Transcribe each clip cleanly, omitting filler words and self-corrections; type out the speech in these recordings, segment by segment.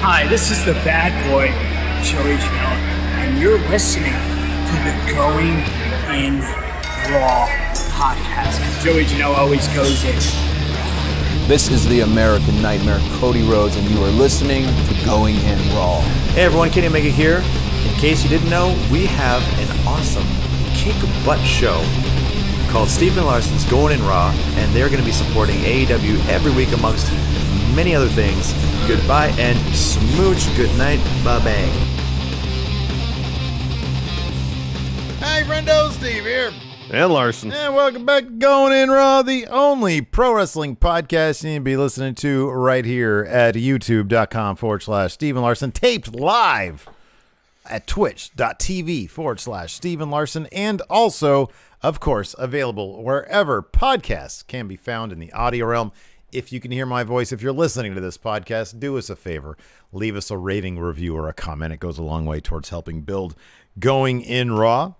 Hi, this is the bad boy, Joey Janela, and you're listening to the Going in Raw podcast. Joey Janela always goes in. This is the American Nightmare, Cody Rhodes, and you are listening to Going in Raw. Hey everyone, Kenny Omega here. In case you didn't know, we have an awesome kick-butt show called Stephen Larson's Going in Raw, and they're going to be supporting AEW every week amongst many other things. Goodbye and smooch. Good night. Bye-bye. Hey, friendo, Steve here. And Larson. And welcome back to Going in Raw, the only pro wrestling podcast you need to be listening to right here at youtube.com/Stephen Larson, taped live at twitch.tv/Stephen Larson, and also, of course, available wherever podcasts can be found in the audio realm. If you can hear my voice, if you're listening to this podcast, do us a favor. Leave us a rating, review, or a comment. It goes a long way towards helping build Going in Raw.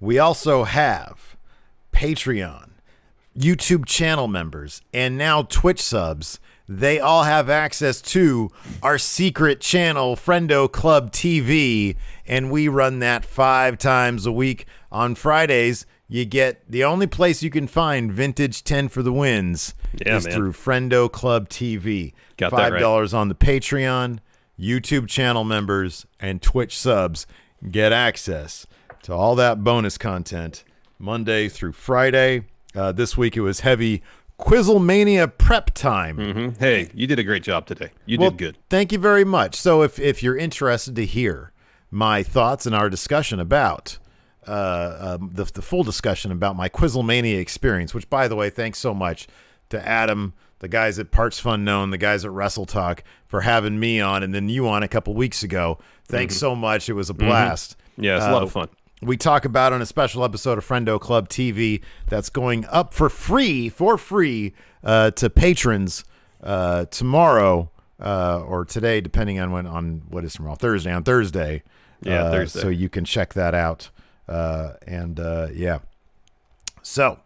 We also have Patreon, YouTube channel members, and now Twitch subs. They all have access to our secret channel, Friendo Club TV, and we run that 5 times a week. On Fridays, you get the only place you can find Vintage 10 for the wins is through Friendo Club TV. Got $5 that right. on the Patreon, YouTube channel members, and Twitch subs get access to all that bonus content Monday through Friday. This week it was heavy Quizzlemania prep time. Mm-hmm. Hey, you did a great job today. You did good. Thank you very much. So if you're interested to hear my thoughts and our discussion about the full discussion about my Quizzlemania experience, which, by the way, thanks so much to Adam, the guys at Parts Fun Known, the guys at Wrestle Talk for having me on, and then you on a couple weeks ago. Thanks so much. It was a blast. Yeah, it's a lot of fun. We talk about on a special episode of Friendo Club TV that's going up for free to patrons tomorrow or today, depending on what is tomorrow, Thursday. On Thursday. Yeah, Thursday. So you can check that out. Yeah. So,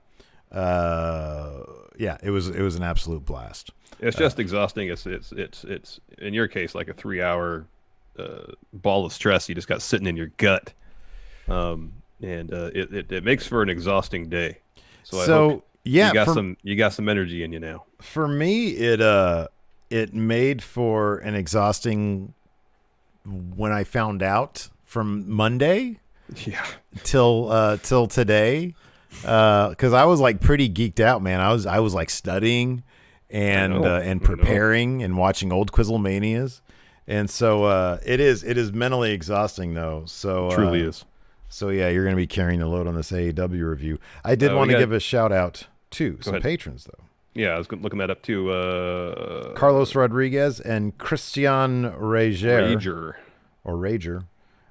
yeah, it was an absolute blast. It's just exhausting. It's in your case like a 3-hour ball of stress you just got sitting in your gut. It makes for an exhausting day. So I hope you got some energy in you now. For me, it made for an exhausting when I found out from Monday. Yeah. Till today, because I was like pretty geeked out, man. I was like studying and preparing and watching old Quizzlemanias, and so it is mentally exhausting though. So it truly is. So yeah, you're going to be carrying the load on this AEW review. I did want to give a shout out to some patrons though. Yeah, I was looking that up too. Carlos Rodriguez and Christian Rager.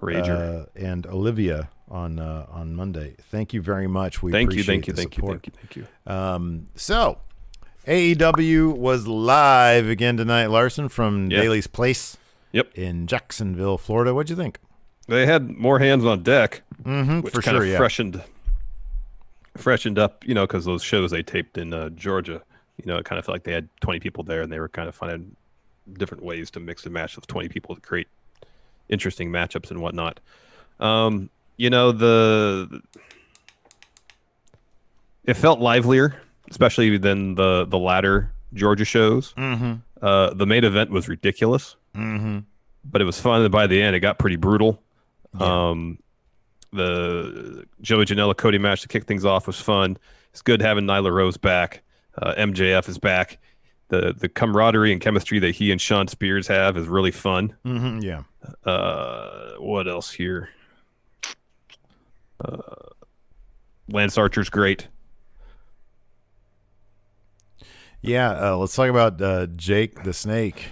And Olivia on Monday. Thank you very much. We appreciate the support. Thank you. So AEW was live again tonight, Larson, from Daly's Place. Yep. In Jacksonville, Florida. What'd you think? They had more hands on deck, which for kind sure, of freshened up, because those shows they taped in Georgia, it kind of felt like they had 20 people there, and they were kind of finding different ways to mix and match with 20 people to create interesting matchups and whatnot. It felt livelier, especially than the latter Georgia shows. Mm-hmm. The main event was ridiculous, but it was fun. And by the end, it got pretty brutal. Yeah. The Joey Janela Cody match to kick things off was fun. It's good having Nyla Rose back. MJF is back. The camaraderie and chemistry that he and Shawn Spears have is really fun. Mm-hmm, yeah. What else here? Lance Archer's great. Yeah, let's talk about Jake the Snake.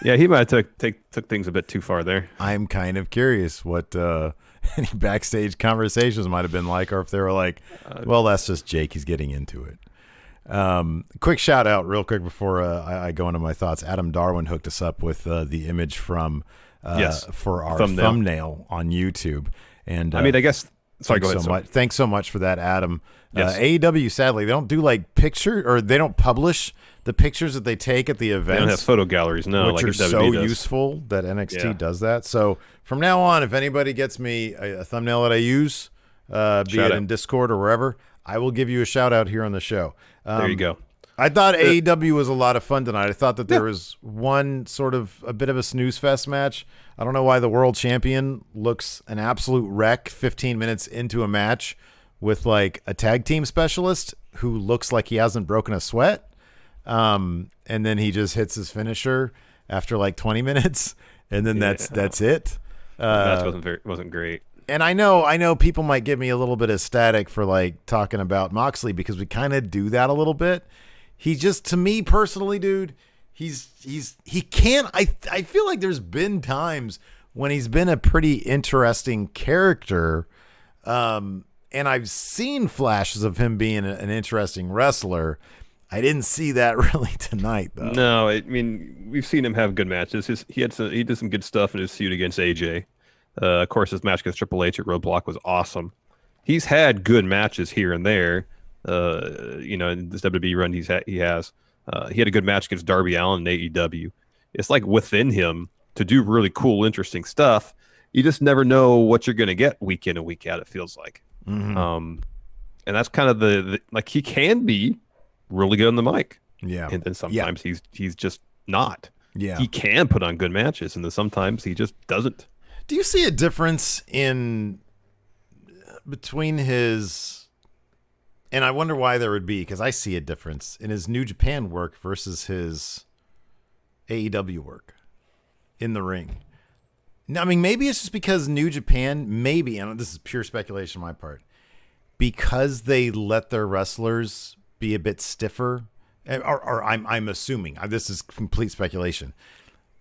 Yeah, he might have took things a bit too far there. I'm kind of curious what any backstage conversations might have been like, or if they were like, well, that's just Jake. He's getting into it. Quick shout out real quick before I go into my thoughts. Adam Darwin hooked us up with the image from for our thumbnail on YouTube. And I guess Sorry, go ahead. Thanks so much for that, Adam. Yes. AEW, sadly, they don't do like they don't publish the pictures that they take at the events. They don't have photo galleries, no. Which like are WWE so does. useful that NXT does that. So from now on, if anybody gets me a thumbnail that I use, be it in Discord or wherever, I will give you a shout out here on the show. There you go. I thought AEW was a lot of fun tonight. I thought that there was one sort of a bit of a snooze fest match. I don't know why the world champion looks an absolute wreck 15 minutes into a match with like a tag team specialist who looks like he hasn't broken a sweat. And then he just hits his finisher after like 20 minutes. And then that's it. The match wasn't great. And I know people might give me a little bit of static for like talking about Moxley because we kind of do that a little bit. He just, to me personally, dude, he can't. I feel like there's been times when he's been a pretty interesting character, and I've seen flashes of him being an interesting wrestler. I didn't see that really tonight, though. No, I mean we've seen him have good matches. He did some good stuff in his feud against AJ. Of course, his match against Triple H at Roadblock was awesome. He's had good matches here and there. In this WWE run he has. He had a good match against Darby Allin in AEW. It's like within him to do really cool, interesting stuff. You just never know what you're going to get week in and week out, it feels like. Mm-hmm. And that's kind of the like he can be really good on the mic. Yeah. And then sometimes he's just not. Yeah. He can put on good matches, and then sometimes he just doesn't. Do you see a difference between his... And I wonder why there would be, because I see a difference in his New Japan work versus his AEW work in the ring. Now, I mean, maybe it's just because New Japan, and this is pure speculation on my part, because they let their wrestlers be a bit stiffer, or I'm assuming, this is complete speculation.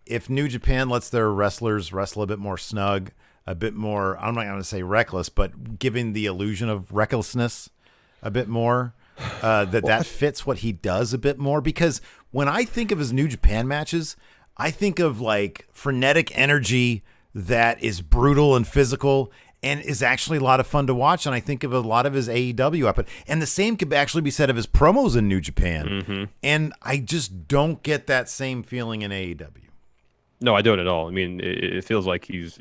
If New Japan lets their wrestlers wrestle a bit more snug, a bit more, I'm not going to say reckless, but giving the illusion of recklessness a bit more, that fits what he does a bit more. Because when I think of his New Japan matches, I think of like frenetic energy that is brutal and physical and is actually a lot of fun to watch. And I think of a lot of his AEW output. And the same could actually be said of his promos in New Japan. Mm-hmm. And I just don't get that same feeling in AEW. No, I don't at all. I mean, it feels like he's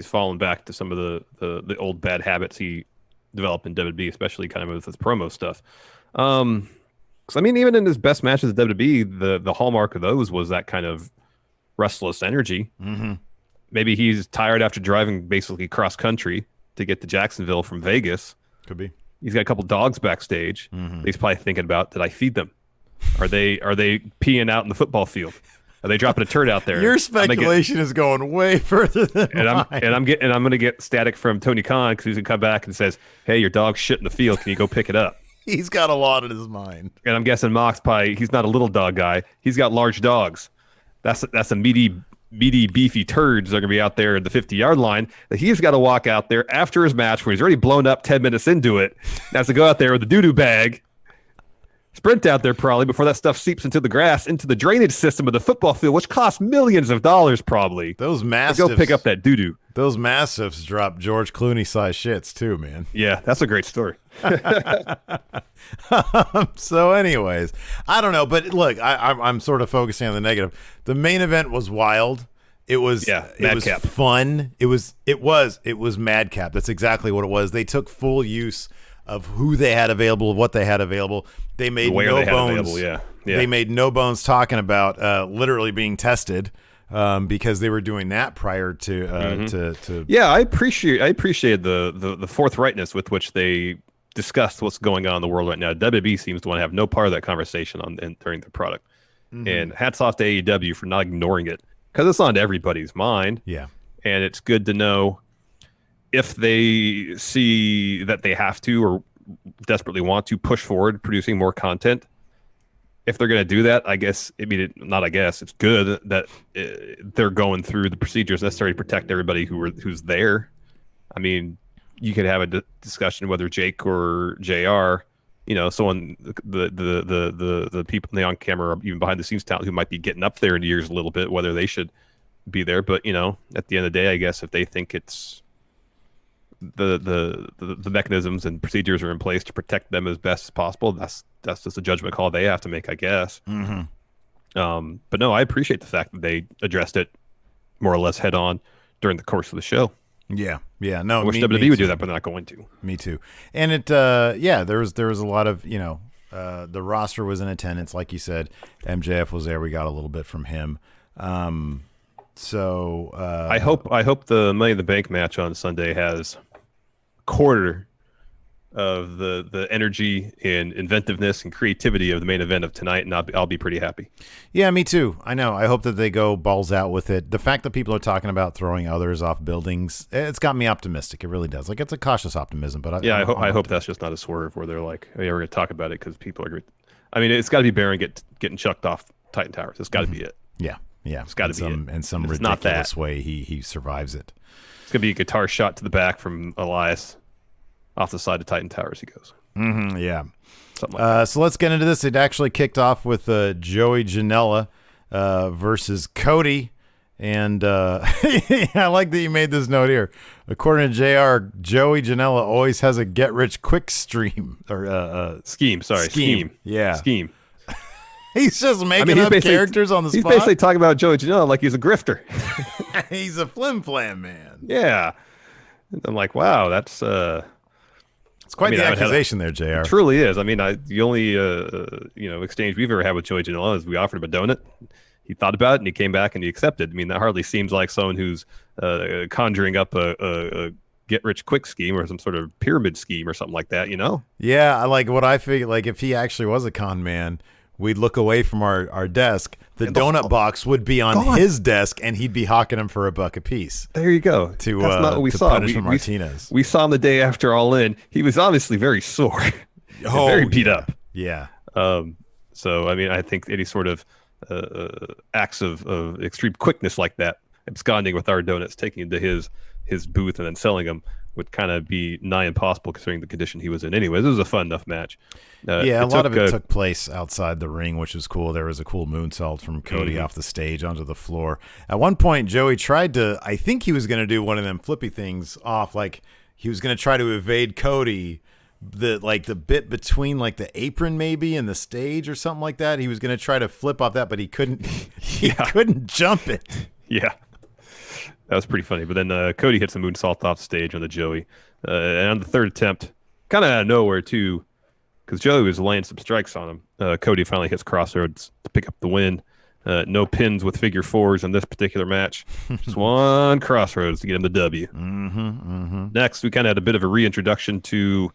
fallen back to some of the old bad habits he developed in WWE, especially kind of with his promo stuff. Because I mean, even in his best matches at WWE, the hallmark of those was that kind of restless energy. Mm-hmm. Maybe he's tired after driving basically cross country to get to Jacksonville from Vegas. Could be. He's got a couple dogs backstage. Mm-hmm. He's probably thinking about, did I feed them? Are they peeing out in the football field? Are they dropping a turd out there? Your speculation is going way further than mine. I'm going to get static from Tony Khan because he's going to come back and says, "Hey, your dog's shit in the field. Can you go pick it up?" He's got a lot in his mind. And I'm guessing Mox probably, he's not a little dog guy. He's got large dogs. That's a meaty, beefy turds that are going to be out there at the 50-yard line that he's got to walk out there after his match where he's already blown up 10 minutes into it. And has to go out there with the doo-doo bag, sprint out there probably before that stuff seeps into the grass, into the drainage system of the football field, which costs millions of dollars probably. Those mastiffs, go pick up that doo-doo. Those mastiffs drop George Clooney-sized shits too, man. Yeah, that's a great story. So anyways, I don't know, but look, I'm sort of focusing on the negative. The main event was wild. It was fun. It was madcap. That's exactly what it was. They took full use of who they had available, what they had available. They made no bones. Yeah. They made no bones talking about literally being tested because they were doing that prior to. Yeah, I appreciate the forthrightness with which they discussed what's going on in the world right now. WWE seems to want to have no part of that conversation during their product. Mm-hmm. And hats off to AEW for not ignoring it because it's on everybody's mind. Yeah, and it's good to know if they see that they have to or desperately want to push forward producing more content. If they're going to do that, it's good that they're going through the procedures necessary to protect everybody who's there. I mean, you could have a discussion whether Jake or JR, someone, the people in the on camera, or even behind the scenes talent who might be getting up there in years a little bit, whether they should be there. But, at the end of the day, I guess if they think it's the mechanisms and procedures are in place to protect them as best as possible. That's just a judgment call they have to make, I guess. Mm-hmm. But no, I appreciate the fact that they addressed it more or less head on during the course of the show. Yeah. No, I wish WWE would do that, but they're not going to. Me too. And it, there was a lot of, the roster was in attendance, like you said. MJF was there. We got a little bit from him. So I hope the Money in the Bank match on Sunday has a quarter of the energy and inventiveness and creativity of the main event of tonight, and I'll be pretty happy. Yeah, me too. I know. I hope that they go balls out with it. The fact that people are talking about throwing others off buildings, it's got me optimistic. It really does. Like, it's a cautious optimism, but I hope that's just not a swerve where they're like, "Hey, we're going to talk about it because people are." I mean, it's got to be Baron getting chucked off Titan Towers. It's got to be it. Yeah. It's got to be it. In some ridiculous way, he survives it. It's going to be a guitar shot to the back from Elias. Off the side of Titan Towers he goes. Mm-hmm, yeah. Something like that. So let's get into this. It actually kicked off with Joey Janela versus Cody. And I like that you made this note here. According to JR, Joey Janela always has a get-rich-quick scheme. Scheme. Yeah. Scheme. He's just making up characters on the spot. He's basically talking about Joey Janela like he's a grifter. He's a flim-flam man. Yeah. I'm like, wow, that's... It's quite the accusation there, JR. It truly is. I mean, the only exchange we've ever had with Joey Janela is we offered him a donut. He thought about it and he came back and he accepted. I mean, that hardly seems like someone who's conjuring up a get-rich-quick scheme or some sort of pyramid scheme or something like that, Yeah, I like what I figured. Like, if he actually was a con man, we'd look away from our desk. The donut box would be on his desk, and he'd be hawking them for $1 a piece. There you go. That's not what we saw. Martinez. We saw him the day after All In. He was obviously very sore, very beat up. Yeah. So I mean, I think any sort of acts of extreme quickness like that, absconding with our donuts, taking them to his booth, and then selling them, would kind of be nigh impossible considering the condition he was in. Anyways, it was a fun enough match. A lot of it took place outside the ring, which was cool. There was a cool moonsault from Cody off the stage onto the floor. At one point, Joey tried to, I think he was going to do one of them flippy things off, like he was going to try to evade Cody, the bit between like the apron maybe and the stage or something like that. He was going to try to flip off that, but he couldn't. He couldn't jump it. Yeah. That was pretty funny. But then Cody hits a moonsault off stage on the Joey. And on the third attempt, kind of out of nowhere, too, because Joey was laying some strikes on him. Cody finally hits Crossroads to pick up the win. No pins with figure fours in this particular match. Just one Crossroads to get him the W. Next, we kind of had a bit of a reintroduction to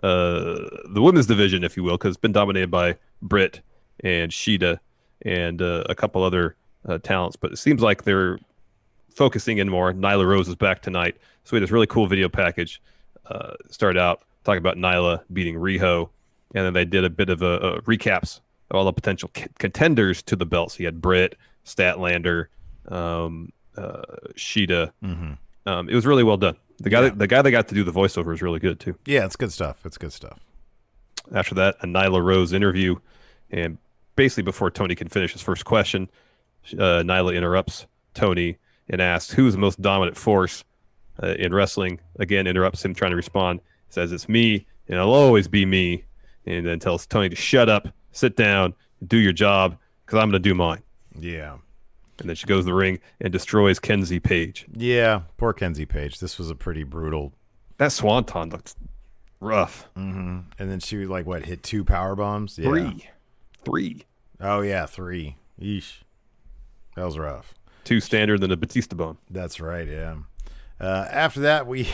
the women's division, if you will, because it's been dominated by Britt and Sheeta and a couple other talents. But it seems like they're focusing in more. Nyla Rose is back tonight. So we had this really cool video package. Started out talking about Nyla beating Riho. And then they did a bit of a recaps of all the potential contenders to the belts. He had Britt, Statlander, Sheeta. It was really well done. The guy that got to do the voiceover is really good too. Yeah, it's good stuff. After that, a Nyla Rose interview. And basically before Tony can finish his first question, Nyla interrupts Tony and asks, who's the most dominant force in wrestling? Again, interrupts him trying to respond. Says, it's me, and it'll always be me. And then tells Tony to shut up, sit down, do your job, because I'm going to do mine. Yeah. And then she goes to the ring and destroys Kenzie Page. Yeah, poor Kenzie Page. This was a pretty brutal. That swanton looked rough. And then she hit 2 power bombs? Yeah. 3. Oh, yeah, 3. Yeesh. That was rough. 2 standard than a Batista bomb. That's right, yeah. After that, we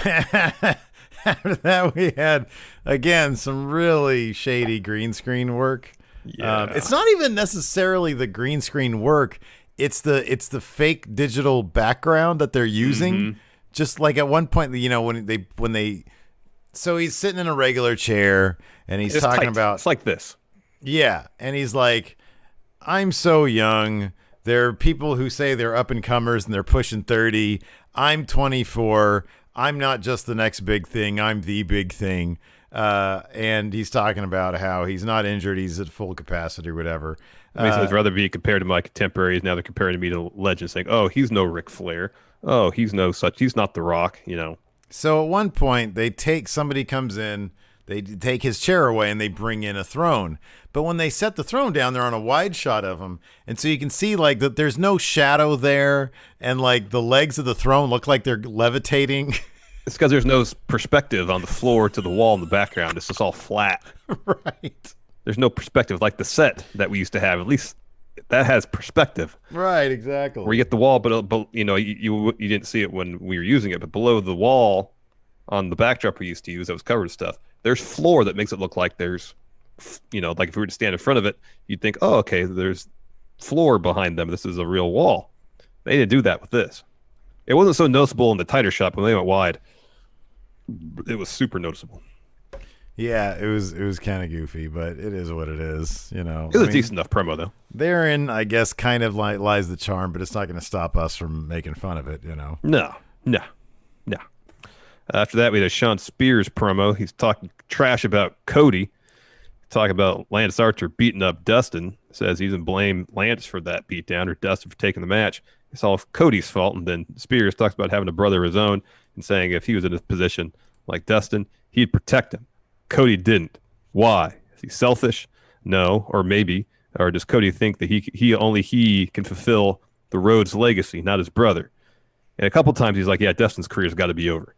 had again some really shady green screen work. Yeah. It's not even necessarily the green screen work. It's the fake digital background that they're using. Just like at one point, when they so he's sitting in a regular chair and he's talking about it's like this. Yeah, and he's like, I'm so young. There are people who say they're up and comers and they're pushing 30. I'm 24. I'm not just the next big thing. I'm the big thing. And he's talking about how he's not injured. He's at full capacity or whatever. I'd rather be compared to my contemporaries. Now they're comparing me to legends, saying, oh, he's no Ric Flair. Oh, he's no such. He's not The Rock, So at one point, somebody comes in, they take his chair away, and they bring in a throne. But when they set the throne down, they're on a wide shot of him. And so you can see like that there's no shadow there. And like the legs of the throne look like they're levitating. It's because there's no perspective on the floor to the wall in the background. It's just all flat. Right. There's no perspective like the set that we used to have. At least that has perspective. Right, exactly. Where you get the wall, but you know, you didn't see it when we were using it. But below the wall on the backdrop we used to use that was covered with stuff, there's floor that makes it look like there's, you know, like if we were to stand in front of it, you'd think, oh, okay, there's floor behind them. This is a real wall. They didn't do that with this. It wasn't so noticeable in the tighter shot when they went wide. It was super noticeable. Yeah, it was kind of goofy, but it is what it is, you know. It was a decent enough promo, though. Therein, I guess, kind of like lies the charm, but it's not going to stop us from making fun of it, you know. No. After that, we had a Shawn Spears promo. He's talking trash about Cody. Talking about Lance Archer beating up Dustin. Says he's going to blame Lance for that beatdown or Dustin for taking the match. It's all Cody's fault. And then Spears talks about having a brother of his own and saying if he was in a position like Dustin, he'd protect him. Cody didn't. Why? Is he selfish? No. Or maybe. Or does Cody think that he can fulfill the Rhodes legacy, not his brother? And a couple times he's like, yeah, Dustin's career's got to be over.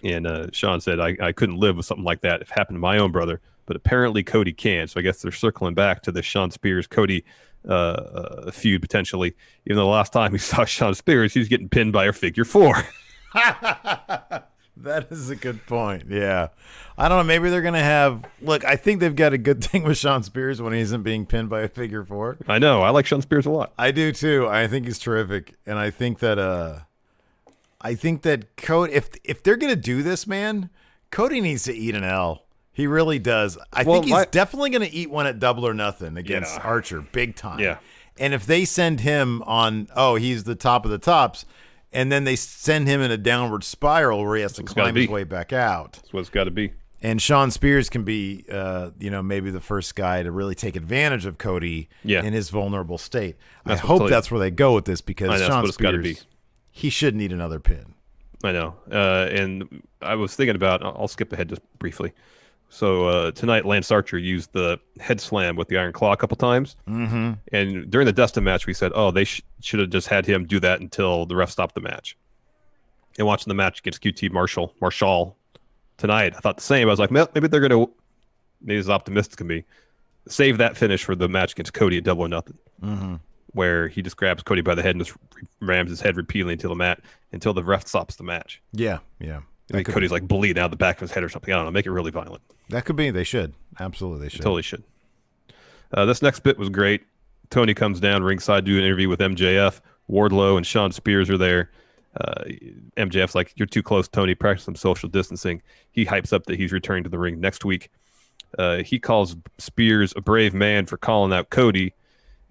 And Shawn said, I couldn't live with something like that if it happened to my own brother. But apparently Cody can. So I guess they're circling back to the Shawn Spears-Cody feud potentially. Even though the last time we saw Shawn Spears, he was getting pinned by a figure four. That is a good point. Yeah. I don't know. Maybe they're going to have... Look, I think they've got a good thing with Shawn Spears when he isn't being pinned by a figure four. I know. I like Shawn Spears a lot. I do, too. I think he's terrific. And I think that Cody... If they're going to do this, man, Cody needs to eat an L. He really does. I think he's definitely going to eat one at Double or Nothing against Archer. Big time. Yeah. And if they send him on, he's the top of the tops... And then they send him in a downward spiral where he has to climb his way back out. That's what it's got to be. And Shawn Spears can be, maybe the first guy to really take advantage of Cody in his vulnerable state. I hope that's where they go with this because Shawn Spears, he should need another pin. I know. And I was thinking about, I'll skip ahead just briefly. So tonight, Lance Archer used the head slam with the Iron Claw a couple times. Mm-hmm. And during the Dustin match, we said, they should have just had him do that until the ref stopped the match. And watching the match against QT Marshall tonight, I thought the same. I was like, maybe they're going to, maybe as optimistic can be, save that finish for the match against Cody at Double or Nothing. Mm-hmm. Where he just grabs Cody by the head and just rams his head repeatedly until the ref stops the match. Yeah. And Cody's like bleeding out the back of his head or something. I don't know. Make it really violent. That could be. They should. Absolutely, they should. Totally should. This next bit was great. Tony comes down ringside to do an interview with MJF. Wardlow and Shawn Spears are there. MJF's like, you're too close, Tony. Practice some social distancing. He hypes up that he's returning to the ring next week. He calls Spears a brave man for calling out Cody.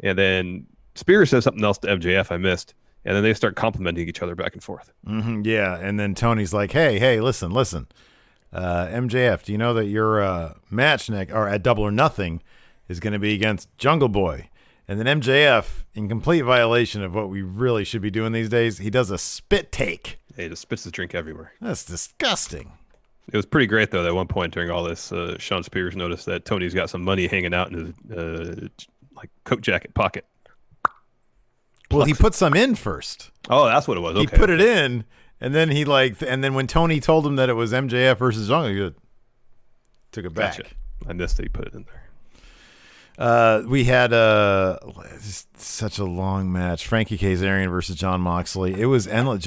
And then Spears says something else to MJF I missed. And then they start complimenting each other back and forth. Mm-hmm, yeah, and then Tony's like, hey, listen. MJF, do you know that your match at Double or Nothing is going to be against Jungle Boy? And then MJF, in complete violation of what we really should be doing these days, he does a spit take. Yeah, he just spits his drink everywhere. That's disgusting. It was pretty great, though, that at one point during all this, Shawn Spears noticed that Tony's got some money hanging out in his coat jacket pocket. Well, he put some in first. Oh, that's what it was. Okay. He put it in, and then and then when Tony told him that it was MJF versus Jungle, he took it back. Gotcha. I missed that he put it in there. We had such a long match. Frankie Kazarian versus Jon Moxley. It was endless.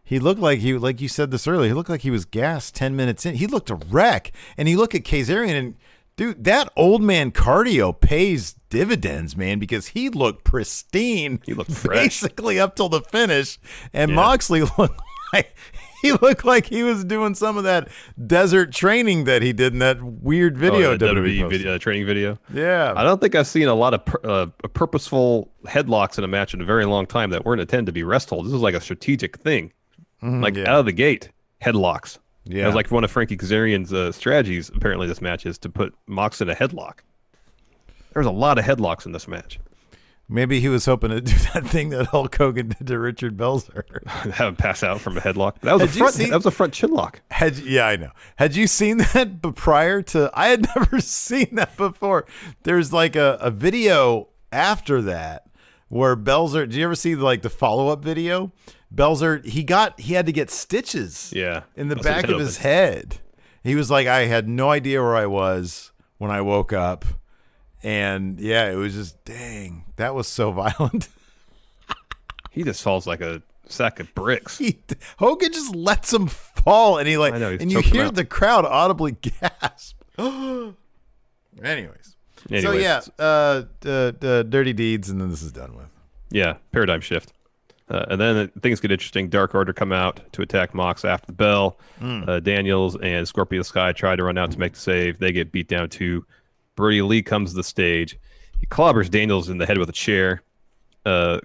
He looked like like you said this earlier, he looked like he was gassed 10 minutes in. He looked a wreck. And you look at Kazarian and, dude, that old man cardio pays dividends, man, because he looked pristine. He looked fresh. Basically up till the finish. And Moxley looked like he was doing some of that desert training that he did in that weird video. WWE training video. Yeah. I don't think I've seen a lot of purposeful headlocks in a match in a very long time that weren't intended to be rest holds. This is like a strategic thing. Out of the gate, headlocks. Yeah. It was like one of Frankie Kazarian's strategies, apparently, this match is to put Mox in a headlock. There was a lot of headlocks in this match. Maybe he was hoping to do that thing that Hulk Hogan did to Richard Belzer. Have him pass out from a headlock. That was a front chin lock. Yeah, I know. Had you seen that prior to? I had never seen that before. There's like a video after that where Belzer. Did you ever see like the follow up video? Belzer, he had to get stitches. Yeah, in the back of his head. He was like, I had no idea where I was when I woke up. And yeah, it was just, dang, that was so violent. He just falls like a sack of bricks. Hogan just lets him fall, and and you hear the crowd audibly gasp. Anyways, so yeah, dirty deeds, and then this is done with. Yeah, paradigm shift. And then things get interesting. Dark Order come out to attack Mox after the bell. Daniels and Scorpio Sky try to run out to make the save. They get beat down too. Brodie Lee comes to the stage. He clobbers Daniels in the head with a chair.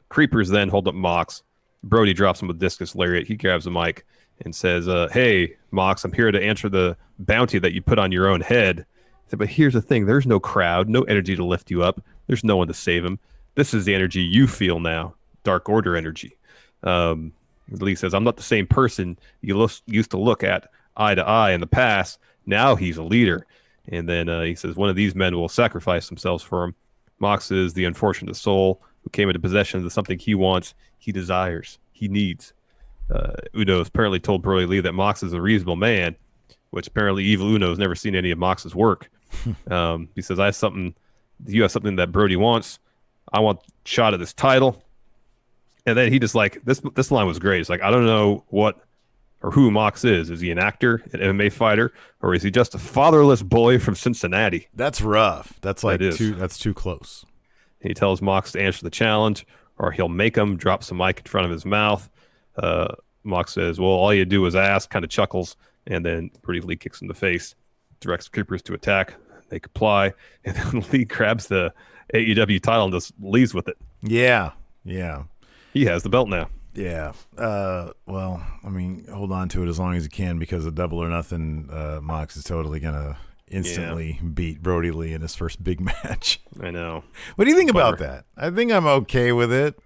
Creepers then hold up Mox. Brodie drops him with discus lariat. He grabs the mic and says, hey, Mox, I'm here to answer the bounty that you put on your own head. He said, but here's the thing. There's no crowd, no energy to lift you up. There's no one to save him. This is the energy you feel now. Dark Order energy. Lee says, I'm not the same person you used to look at eye to eye in the past. Now he's a leader. And then he says, one of these men will sacrifice themselves for him. Mox is the unfortunate soul who came into possession of something he wants, he desires, he needs. Uno has apparently told Brodie Lee that Mox is a reasonable man, which apparently Evil Uno has never seen any of Mox's work. He says, you have something that Brodie wants. I want a shot at this title. And then he just like, this line was great. It's like, I don't know what or who Mox is. Is he an actor, an MMA fighter, or is he just a fatherless boy from Cincinnati? That's rough. That's like that's too close. He tells Mox to answer the challenge, or he'll make him drop some mic in front of his mouth. Mox says, well, all you do is ask, kind of chuckles, and then Brodie Lee kicks him in the face, directs Creepers to attack. They comply, and then Lee grabs the AEW title and just leaves with it. Yeah. He has the belt now. Yeah. Well, I mean, hold on to it as long as you can, because of Double or Nothing, Mox is totally going to instantly beat Brodie Lee in his first big match. I know. What do you think about that? I think I'm okay with it.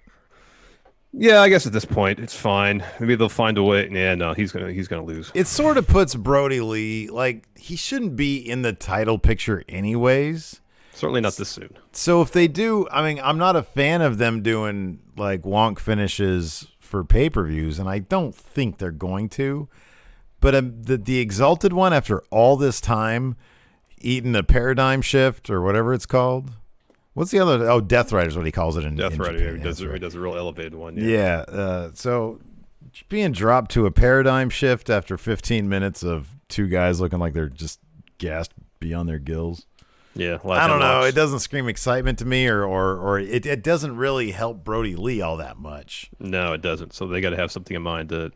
Yeah, I guess at this point it's fine. Maybe they'll find a way. Yeah, no, he's gonna lose. It sort of puts Brodie Lee, like, he shouldn't be in the title picture anyways. Certainly not this soon. So if they do, I mean, I'm not a fan of them doing like wonk finishes for pay-per-views, and I don't think they're going to. But the Exalted one, after all this time, eating a paradigm shift or whatever it's called. What's the other? Oh, Death Rider is what he calls it in Death Rider. Japan. He does a real elevated one. Yeah. So being dropped to a paradigm shift after 15 minutes of two guys looking like they're just gassed beyond their gills. Yeah, I don't know. It doesn't scream excitement to me, or it doesn't really help Brodie Lee all that much. No, it doesn't. So they got to have something in mind to,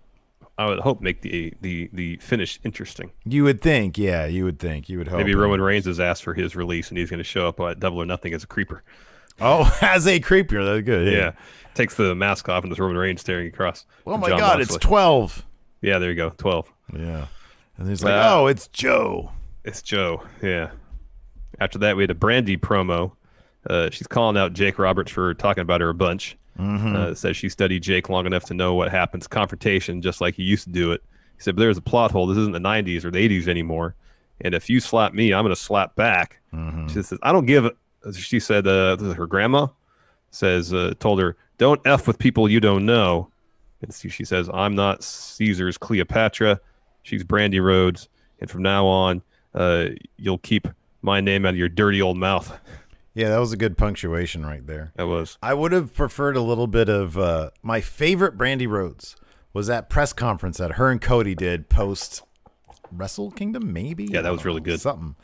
I would hope, make the finish interesting. You would think, yeah. You would hope. Maybe Roman Reigns has asked for his release, and he's going to show up at Double or Nothing as a creeper. Oh, as a creeper, that's good. Yeah. Takes the mask off, and there's Roman Reigns staring across. Oh my God, Moxley. It's 12. Yeah, there you go, 12. Yeah, and he's like, oh, it's Joe. It's Joe. Yeah. After that, we had a Brandi promo. She's calling out Jake Roberts for talking about her a bunch. Says she studied Jake long enough to know what happens. Confrontation, just like he used to do it. He said, but there's a plot hole. This isn't the 90s or the 80s anymore. And if you slap me, I'm going to slap back. She says, I don't give a... She said, her grandma told her, don't F with people you don't know. And she says, I'm not Caesar's Cleopatra. She's Brandi Rhodes. And from now on, you'll keep my name out of your dirty old mouth. Yeah, that was a good punctuation right there. That was. I would have preferred a little bit of my favorite Brandi Rhodes was that press conference that her and Cody did post Wrestle Kingdom, maybe. Yeah, that was really good. Something,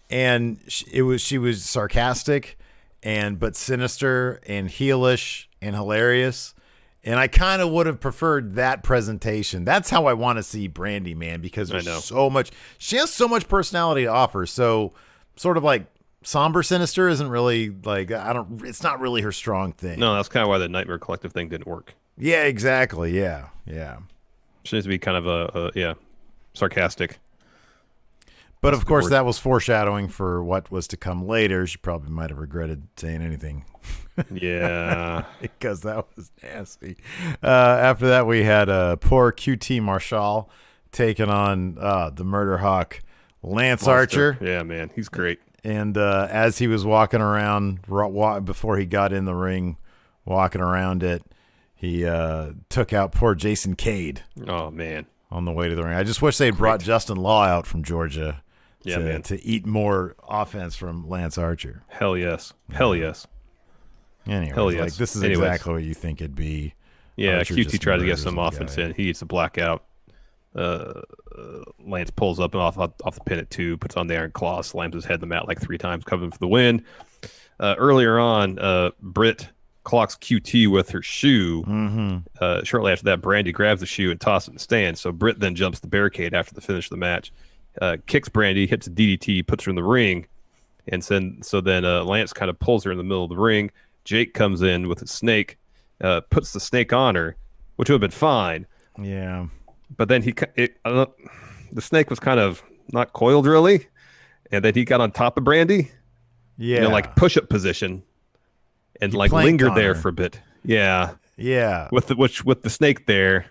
and she was sarcastic, but sinister and heelish and hilarious. And I kind of would have preferred that presentation. That's how I want to see Brandi, man, because there's so much. She has so much personality to offer. So. Sort of like somber sinister isn't really like it's not really her strong thing. No, that's kind of why the Nightmare Collective thing didn't work. Yeah, exactly. Yeah. She needs to be kind of a sarcastic. But of course, that was foreshadowing for what was to come later. She probably might have regretted saying anything. Yeah. Because that was nasty. After that, we had poor QT Marshall taking on the Murder Hawk Lance Archer. Yeah, man. He's great. And as he was walking around, before he got in the ring, walking around it, he took out poor Jason Cade. Oh, man. On the way to the ring. I just wish they'd brought Justin Law out from Georgia to eat more offense from Lance Archer. Hell yes. Hell yes. Anyways, Hell yes. like, this is exactly what you think it'd be. Yeah, Archer QT just tried to get murders some the offense guy. in. He eats a blackout. Lance pulls up and off the pin at 2, puts on the Iron Claw, slams his head in the mat like 3 times, covering for the win. Earlier on, Britt clocks QT with her shoe. Shortly after that, Brandi grabs the shoe and tosses it in the stand. So Britt then jumps the barricade after the finish of the match, kicks Brandi, hits a DDT, puts her in the ring, and then Lance kind of pulls her in the middle of the ring. Jake comes in with a snake, puts the snake on her, which would have been fine. Yeah. But then the snake was kind of not coiled really, and then he got on top of Brandi, like push-up position, and He like planked lingered on there her. for a bit. Yeah, Yeah. with the snake there.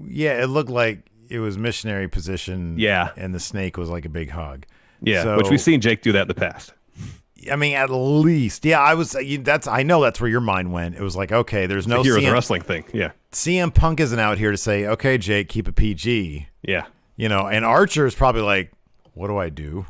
Yeah, it looked like it was missionary position. Yeah. And the snake was like a big hug. Yeah, So, which we've seen Jake do that in the past. I mean, at least. Yeah, I know that's where your mind went. It was like, okay, there's no Heroes CM, wrestling thing. Yeah, CM Punk isn't out here to say, okay, Jake, keep it PG. yeah. And Archer is probably like, what do I do?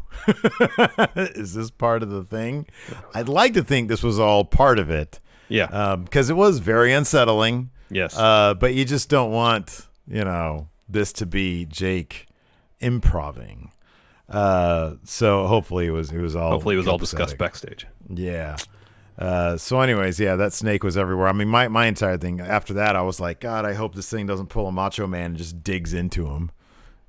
Is this part of the thing? I'd like to think this was all part of it. Yeah. Because it was very unsettling. Yes. But you just don't want, this to be Jake improving. So hopefully it was all discussed copacetic. backstage. Yeah. So anyways, that snake was everywhere. I mean, my entire thing after that, I was like, God, I hope this thing doesn't pull a Macho Man and just digs into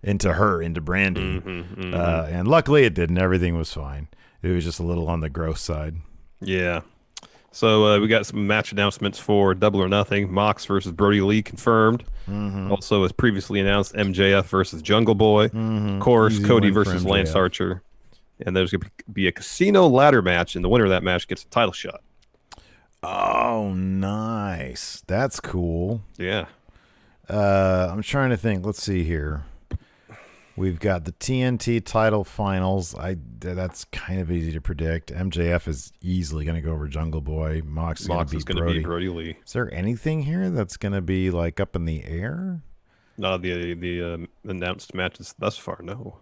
Brandi. And luckily it didn't. Everything was fine. It was just a little on the gross side. Yeah. So we got some match announcements for Double or Nothing. Mox versus Brodie Lee confirmed. Also, as previously announced, MJF versus Jungle Boy. Of course, Easy Cody win for versus MJF. Lance Archer. And there's going to be a casino ladder match, and the winner of that match gets a title shot. Oh, nice. That's cool. Yeah. I'm trying to think. Let's see here. We've got the TNT title finals. That's kind of easy to predict. MJF is easily going to go over Jungle Boy. Mox is going to beat Brodie Lee. Is there anything here that's going to be like up in the air? No, the announced matches thus far, no.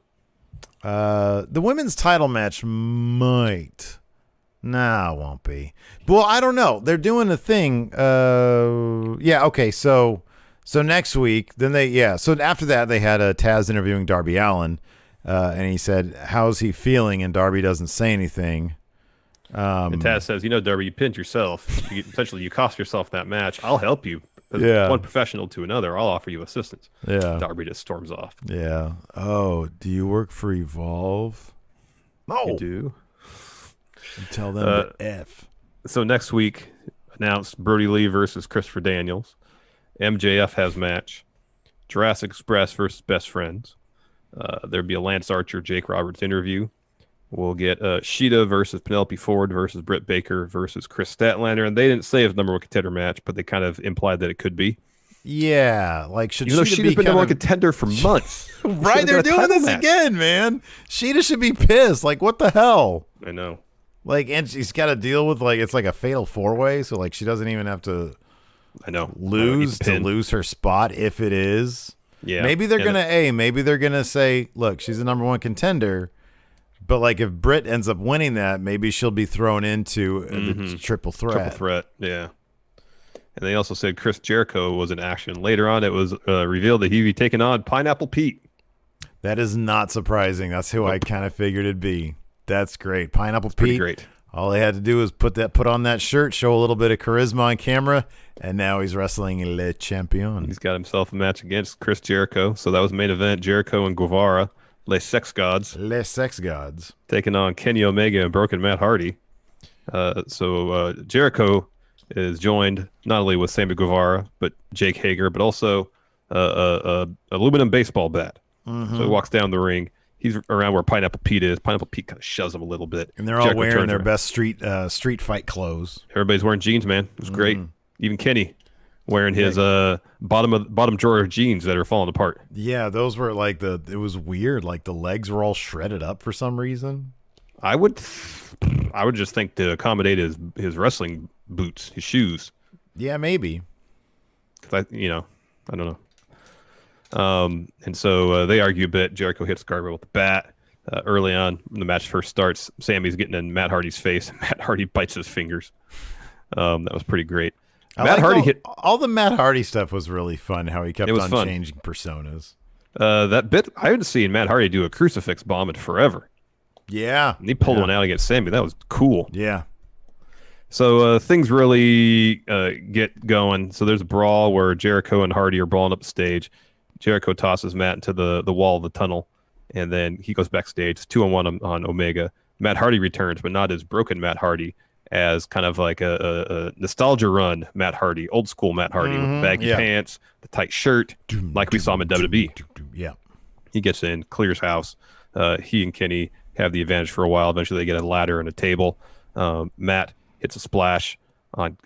The women's title match might. Nah, it won't be. Well, I don't know. They're doing a thing. Okay. So next week, then so after that, they had Taz interviewing Darby Allin, and he said, how's he feeling? And Darby doesn't say anything. And Taz says, Darby, you pinned yourself. Essentially, you cost yourself that match. I'll help you. Yeah. One professional to another, I'll offer you assistance. Yeah. Darby just storms off. Yeah. Oh, do you work for Evolve? No. You do. Tell them to F. So next week, announced Brodie Lee versus Christopher Daniels. MJF has match. Jurassic Express versus Best Friends. There'd be a Lance Archer, Jake Roberts interview. We'll get Sheeta versus Penelope Ford versus Britt Baker versus Chris Statlander. And they didn't say if number one contender match, but they kind of implied that it could be. Yeah. Like, should Even though Sheeta Sheeta's be been number one kind contender for months. of... Right, they're doing this again, man. Sheeta should be pissed. Like, what the hell? I know. Like, and she's got to deal with, like, it's like a fatal four-way, so, like, she doesn't even have to I know. lose to lose her spot if it is. Yeah. Maybe they're And going to say, look, she's the number one contender, but, like, if Britt ends up winning that, maybe she'll be thrown into the triple threat. Triple threat, yeah. And they also said Chris Jericho was in action. Later on, it was revealed that he'd be taking on Pineapple Pete. That is not surprising. That's who I kind of figured it'd be. That's great. Pineapple Pretty Pete. great. All they had to do was put on that shirt, show a little bit of charisma on camera, and now he's wrestling Le Champion. He's got himself a match against Chris Jericho. So that was main event. Jericho and Guevara, Les Sex Gods, Les Sex Gods. taking on Kenny Omega and Broken Matt Hardy. So Jericho is joined not only with Sammy Guevara, but Jake Hager, but also a aluminum baseball bat. So he walks down the ring. he's around where Pineapple Pete is. Pineapple Pete kind of shoves him a little bit. And they're all Jericho wearing turns their around. best street fight clothes. Everybody's wearing jeans, man. It was great. Even Kenny wearing his bottom drawer jeans that are falling apart. Yeah, those were like it was weird. Like the legs were all shredded up for some reason. I would just think to accommodate his wrestling boots, his shoes. Yeah, maybe. 'Cause I don't know. And so they argue a bit. Jericho hits guardrail with the bat. Early on, when the match first starts, Sammy's getting in Matt Hardy's face. Matt Hardy bites his fingers. That was pretty great. Matt Hardy hit all the Matt Hardy stuff was really fun. How he kept on fun. changing personas. That bit. I haven't seen Matt Hardy do a crucifix bomb in forever. Yeah, And he pulled one out against Sammy. That was cool. Yeah. So things really get going. So there's a brawl where Jericho and Hardy are brawling up the stage. Jericho tosses Matt into the wall of the tunnel, and then he goes backstage. It's 2-on-1 on Omega. Matt Hardy returns, but not as broken Matt Hardy, as kind of like a nostalgia run Matt Hardy, old school Matt Hardy with the baggy pants, the tight shirt, like we saw him in WWE. Yeah. He gets in, clears house. He and Kenny have the advantage for a while. Eventually, they get a ladder and a table. Matt hits a splash on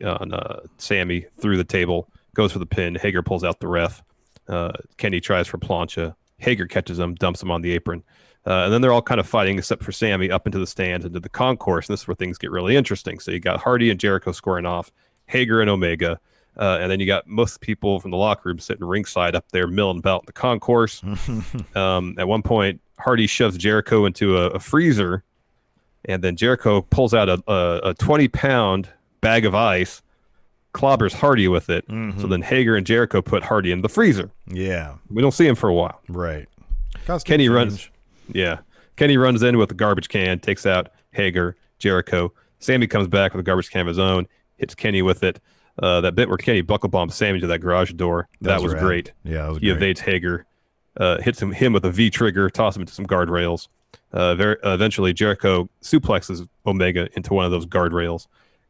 Sammy through the table, goes for the pin. Hager pulls out the ref. Kenny tries for plancha. Hager catches him, dumps him on the apron. And then they're all kind of fighting, except for Sammy, up into the stands, into the concourse. And this is where things get really interesting. So you got Hardy and Jericho squaring off, Hager and Omega. And then you got most people from the locker room sitting ringside up there, milling about in the concourse. At one point, Hardy shoves Jericho into a freezer, and then Jericho pulls out a 20-pound bag of ice, clobbers Hardy with it. So then Hager and Jericho put Hardy in the freezer. Yeah. We don't see him for a while. Right. Kenny runs in with a garbage can, takes out Hager, Jericho. Sammy comes back with a garbage can of his own, hits Kenny with it. That bit where Kenny buckle bombs Sammy to that garage door, that was great. Yeah, that was he great. evades Hager, hits him with a V trigger, tosses him into some guardrails. Eventually, Jericho suplexes Omega into one of those guardrails,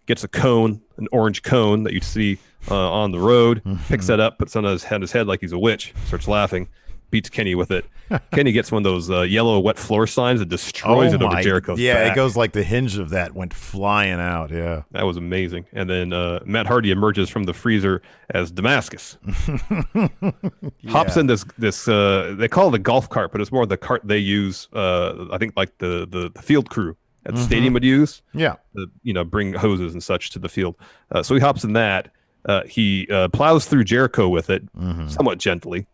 gets a cone, an orange cone that you'd see on the road, picks that up, puts it on his head like he's a witch, starts laughing, beats Kenny with it. Kenny gets one of those yellow wet floor signs that destroys it over Jericho's back. It goes like the hinge of that went flying out. Yeah. That was amazing. And then Matt Hardy emerges from the freezer as Damascus. Hops in this they call it a golf cart, but it's more the cart they use, I think like the field crew at the stadium would use. Yeah. Bring hoses and such to the field. So he hops in that. He plows through Jericho with it, somewhat gently.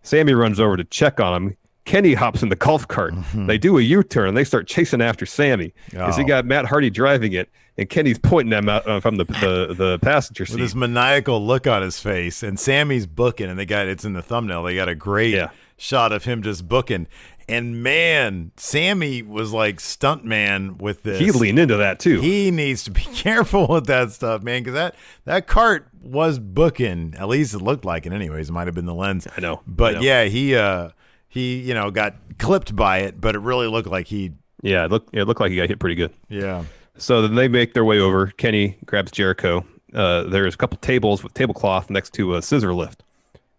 Sammy runs over to check on him. Kenny hops in the golf cart. They do a U-turn, and they start chasing after Sammy because he got Matt Hardy driving it, and Kenny's pointing them out from the passenger seat. With this maniacal look on his face, and Sammy's booking, and it's in the thumbnail. They got a great shot of him just booking. And man, Sammy was like stunt man with this. He leaned into that too. He needs to be careful with that stuff, man, because that cart was booking. At least it looked like it. Anyways, it might have been the lens. I know. But yeah, he got clipped by it, but it really looked like he. Yeah, it looked like he got hit pretty good. Yeah. So then they make their way over. Kenny grabs Jericho. There's a couple tables with tablecloth next to a scissor lift.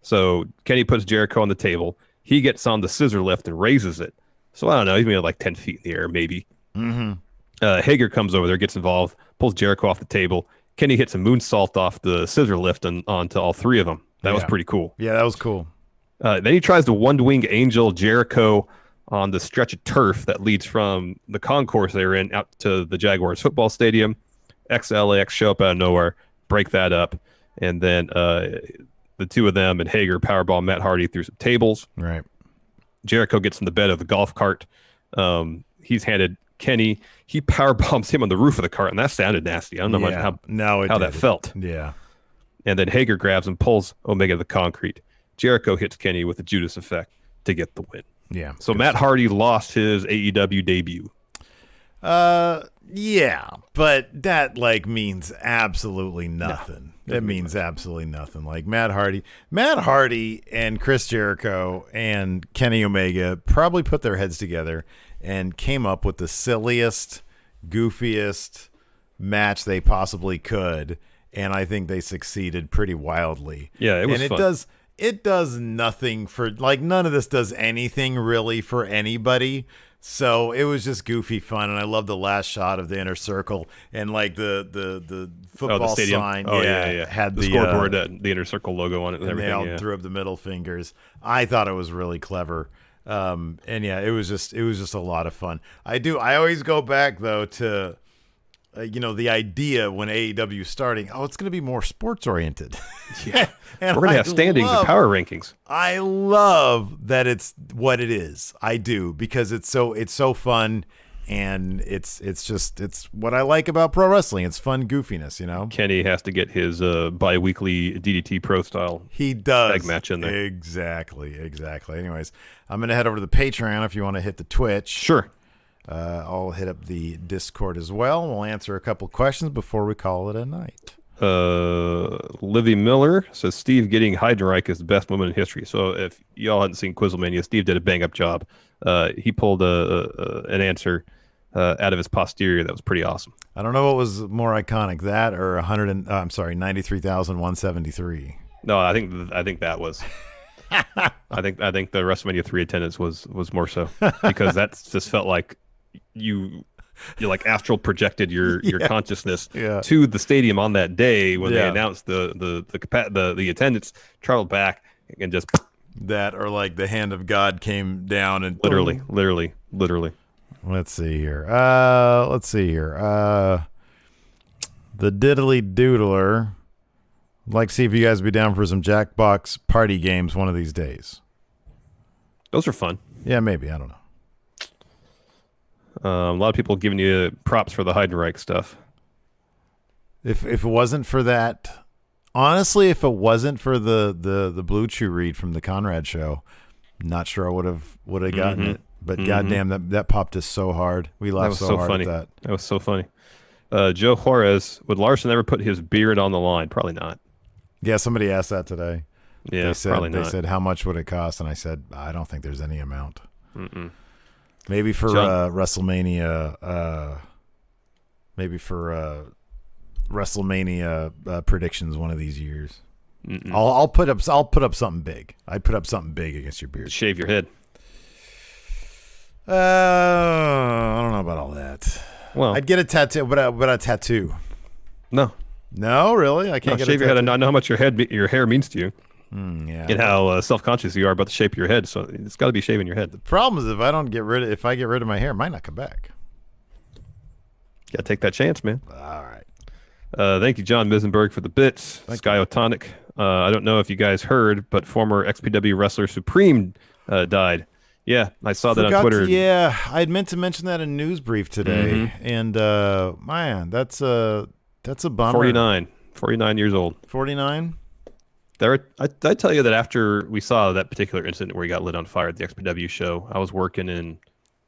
So Kenny puts Jericho on the table. He gets on the scissor lift and raises it. So I don't know. He's maybe like 10 feet in the air, maybe. Hager comes over there, gets involved, pulls Jericho off the table. Kenny hits a moonsault off the scissor lift and onto all three of them. That was pretty cool. Yeah, that was cool. Then he tries to one-wing angel Jericho on the stretch of turf that leads from the concourse they were in out to the Jaguars football stadium. Ex-LAX show up out of nowhere, break that up, and then the two of them and Hager powerball Matt Hardy through some tables. Right. Jericho gets in the bed of the golf cart. He's handed Kenny. He powerbombs him on the roof of the cart, and that sounded nasty. I don't know how that felt. Yeah. And then Hager grabs and pulls Omega to the concrete. Jericho hits Kenny with the Judas effect to get the win. Yeah. So Matt Hardy lost his AEW debut. Yeah, but that means absolutely nothing. That means absolutely nothing. Like Matt Hardy and Chris Jericho and Kenny Omega probably put their heads together and came up with the silliest, goofiest match they possibly could, and I think they succeeded pretty wildly. Yeah, it was fun. it does nothing for, like, none of this does anything really for anybody. So it was just goofy fun, and I love the last shot of the inner circle and like the football the stadium sign. Had the scoreboard, the inner circle logo on it, and everything. They all threw up the middle fingers. I thought it was really clever, and yeah, it was just a lot of fun. I always go back though to the idea when AEW starting. Oh, it's going to be more sports oriented. Yeah, and we're going to have standings and power rankings. I love that it's what it is. I do, because it's so fun, and it's what I like about pro wrestling. It's fun goofiness, Kenny has to get his bi-weekly DDT Pro style. He does tag match in there. Exactly. Anyways, I'm going to head over to the Patreon if you want to hit the Twitch. Sure. I'll hit up the Discord as well. We'll answer a couple questions before we call it a night. Livy Miller says Steve getting Heidenreich is the best moment in history. So if y'all hadn't seen Quizzlemania, Steve did a bang up job. He pulled an answer out of his posterior that was pretty awesome. I don't know what was more iconic, that or 93,173. No, I think that was. I think the WrestleMania 3 attendance was more so, because that just felt like you like astral projected your consciousness to the stadium on that day when they announced the attendance, traveled back and just that, or like the hand of God came down and literally. Let's see here. The Diddly Doodler. I'd like to see if you guys would be down for some Jackbox party games one of these days. Those are fun. Yeah, maybe. I don't know. A lot of people giving you props for the Heidenreich stuff. If it wasn't for that, honestly, if it wasn't for the Blue Chew read from the Conrad show, not sure I would have gotten it. But goddamn, that popped us so hard. We laughed so hard funny. at that. That was so funny. Joe Juarez, would Larson ever put his beard on the line? Probably not. Yeah, somebody asked that today. Yeah, probably not. They said, how much would it cost? And I said, I don't think there's any amount. Mm-mm. Maybe for WrestleMania. Predictions one of these years. I'll put up something big. I'd put up something big against your beard. Shave your head. I don't know about all that. Well, I'd get a tattoo, but a tattoo. No, really, I can't get shave your head and not know how much your hair means to you. Yeah, and how self-conscious you are about the shape of your head. So it's got to be shaving your head. The problem is if I get rid of my hair, it might not come back. Got to take that chance, man. All right. Thank you, John Misenberg, for the bits. Skyotonic. I don't know if you guys heard, but former XPW wrestler Supreme died. Yeah, I saw that on Twitter. Yeah, I'd meant to mention that in News Brief today, and man, that's a bummer. 49 years old. 49. I tell you that after we saw that particular incident where he got lit on fire at the XPW show, I was working in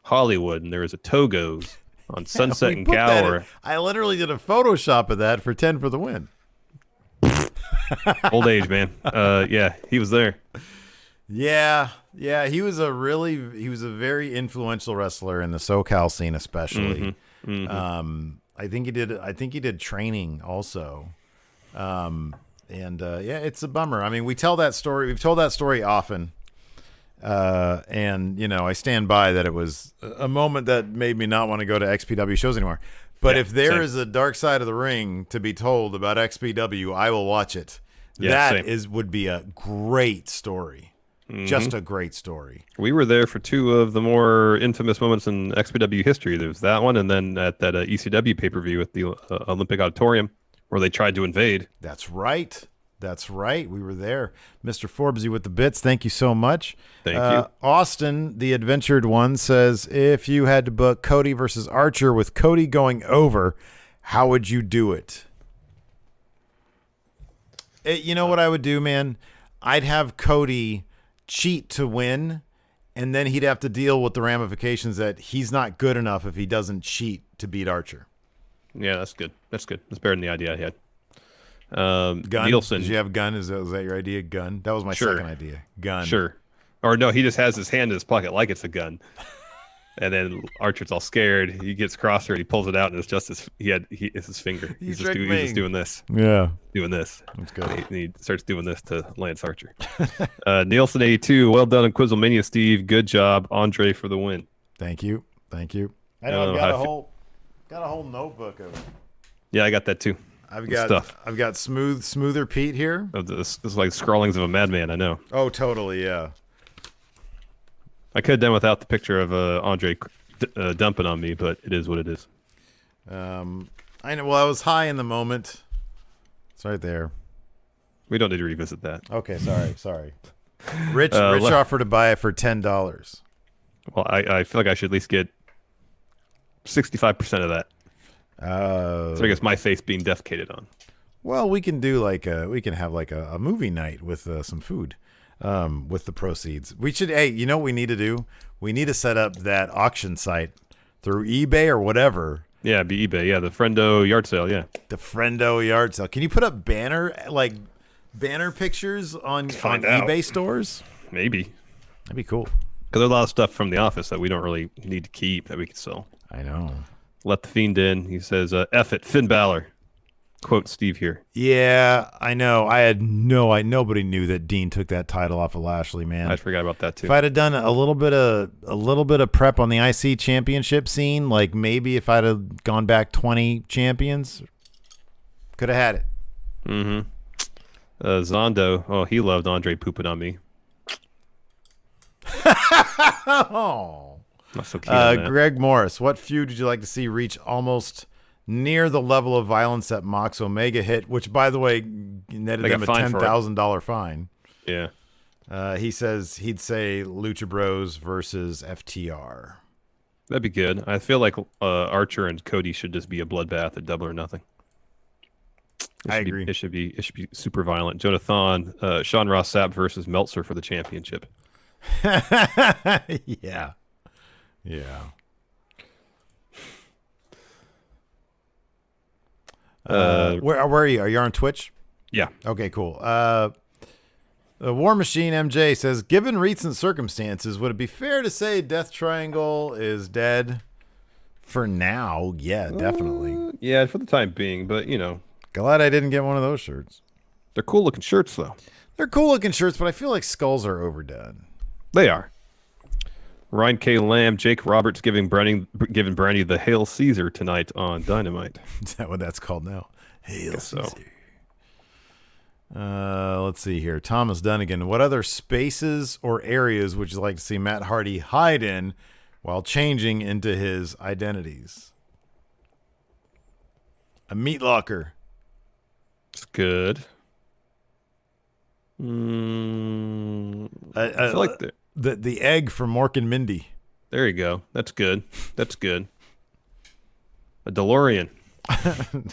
Hollywood, and there was a Togo's on Sunset and Gower. I literally did a Photoshop of that for 10 for the win. Old age, man. Yeah, he was there. Yeah, he was a very influential wrestler in the SoCal scene, especially. I think he did training also. It's a bummer. I mean, we've told that story often. And I stand by that it was a moment that made me not want to go to XPW shows anymore. But if there is a dark side of the ring to be told about XPW, I will watch it. Yeah, would be a great story. Just a great story. We were there for two of the more infamous moments in XPW history. There was that one, and then at that ECW pay-per-view at the Olympic Auditorium where they tried to invade. That's right. We were there. Mr. Forbesy with the bits. Thank you so much. Thank you. Austin, the adventured one, says, if you had to book Cody versus Archer with Cody going over, how would you do it? You know what I would do, man? I'd have Cody cheat to win, and then he'd have to deal with the ramifications that he's not good enough if he doesn't cheat to beat Archer. Yeah, that's good. That's better than the idea I had. Gun? Nielsen. Did you have gun? Is that your idea? Gun? That was my second idea. Gun. Sure. Or no, he just has his hand in his pocket like it's a gun. And then Archer's all scared. He gets across her and he pulls it out, and it's just it's his finger. He's just doing this. Yeah. Doing this. That's good. And he starts doing this to Lance Archer. Nielsen 82. Well done in Quizzlemania, Steve. Good job. Andre for the win. Thank you. I know I've got a whole notebook of it. Yeah, I got that too. I've got smoother Pete here. This is like scrawlings of a madman, I know. Oh, totally, yeah. I could have done without the picture of Andre dumping on me, but it is what it is. I know. Well, I was high in the moment. It's right there. We don't need to revisit that. Okay, sorry. Rich offered to buy it for $10. Well, I feel like I should at least get 65% of that. So I guess my face being defecated on. Well, we can do we can have a movie night with some food. With the proceeds. We should, you know what we need to do? We need to set up that auction site through eBay or whatever. Yeah, it'd be eBay. Yeah, the Friendo yard sale, yeah. The Friendo yard sale. Can you put up banner pictures on eBay stores? Maybe. That'd be cool. Because there's a lot of stuff from The Office that we don't really need to keep that we could sell. I know. Let the Fiend in. He says, F it, Finn Balor. Quote Steve here. Yeah, I know. Nobody knew that Dean took that title off of Lashley, man. I forgot about that too. If I'd have done a little bit of prep on the IC championship scene, like maybe if I'd have gone back 20 champions, could have had it. Mm-hmm. Zondo, he loved Andre pooping on me. Oh. That's so cute on that. Greg Morris, what feud would you like to see reach almost near the level of violence that Mox Omega hit, which, by the way, netted them a $10,000 fine. Yeah. He says he'd say Lucha Bros versus FTR. That'd be good. I feel like Archer and Cody should just be a bloodbath at Double or Nothing. I agree. It should be super violent. Jonathan, Sean Ross Sapp versus Meltzer for the championship. Yeah. Where are you? Are you on Twitch? Yeah. Okay, cool. War Machine MJ says, given recent circumstances, would it be fair to say Death Triangle is dead? For now, yeah, definitely. Yeah, for the time being, but Glad I didn't get one of those shirts. They're cool looking shirts, though. They're cool looking shirts, but I feel like skulls are overdone. They are. Ryan K. Lamb, Jake Roberts giving Brandi the Hail Caesar tonight on Dynamite. Is that what that's called now? Hail Caesar. So. Let's see here. Thomas Dunnigan. What other spaces or areas would you like to see Matt Hardy hide in while changing into his identities? A meat locker. It's good. I feel like the egg from Mork and Mindy. There you go. That's good. A DeLorean.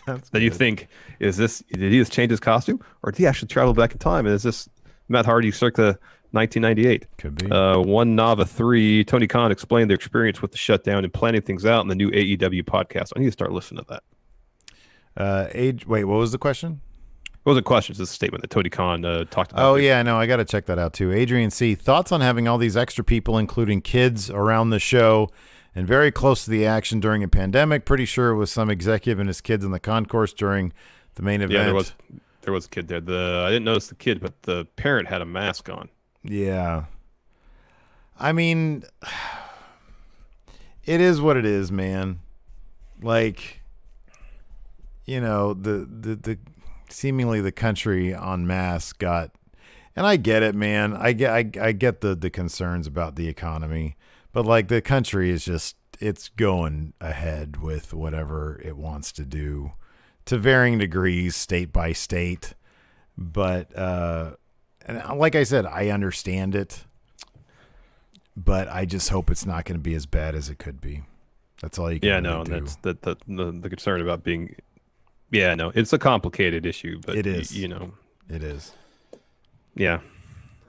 That's then you think, did he just change his costume, or did he actually travel back in time? And is this Matt Hardy circa 1998? Could be. One Nava 3. Tony Khan explained their experience with the shutdown and planning things out in the new AEW podcast. I need to start listening to that. Wait, what was the question? It wasn't a question. It's a statement that Tony Khan talked about. Oh, yeah, no, I got to check that out, too. Adrian C., thoughts on having all these extra people, including kids, around the show and very close to the action during a pandemic? Pretty sure it was some executive and his kids in the concourse during the main event. Yeah, there was a kid there. I didn't notice the kid, but the parent had a mask on. Yeah. I mean, it is what it is, man. Like, the seemingly the country en masse got, and I get it, man. I get the concerns about the economy, but like the country is just, it's going ahead with whatever it wants to do to varying degrees, state by state. But and like I said, I understand it, but I just hope it's not going to be as bad as it could be. That's all you can really do. That's the concern about being. Yeah, no, it's a complicated issue, but it is. It is. Yeah.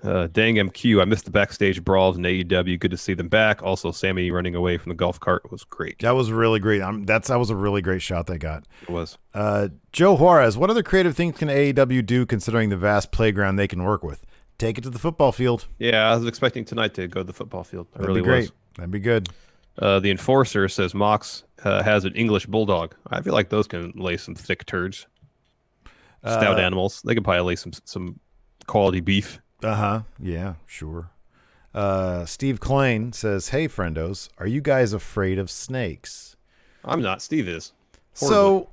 Dang MQ, I missed the backstage brawls in AEW. Good to see them back. Also, Sammy running away from the golf cart was great. That was really great. That was a really great shot they got. It was. Joe Juarez, what other creative things can AEW do considering the vast playground they can work with? Take it to the football field. Yeah, I was expecting tonight to go to the football field. That'd be great. That'd be good. The Enforcer says Mox has an English bulldog. I feel like those can lay some thick turds. Stout animals. They can probably lay some quality beef. Yeah, sure. Steve Klein says, "Hey, friendos, are you guys afraid of snakes?" I'm not. Steve is. So,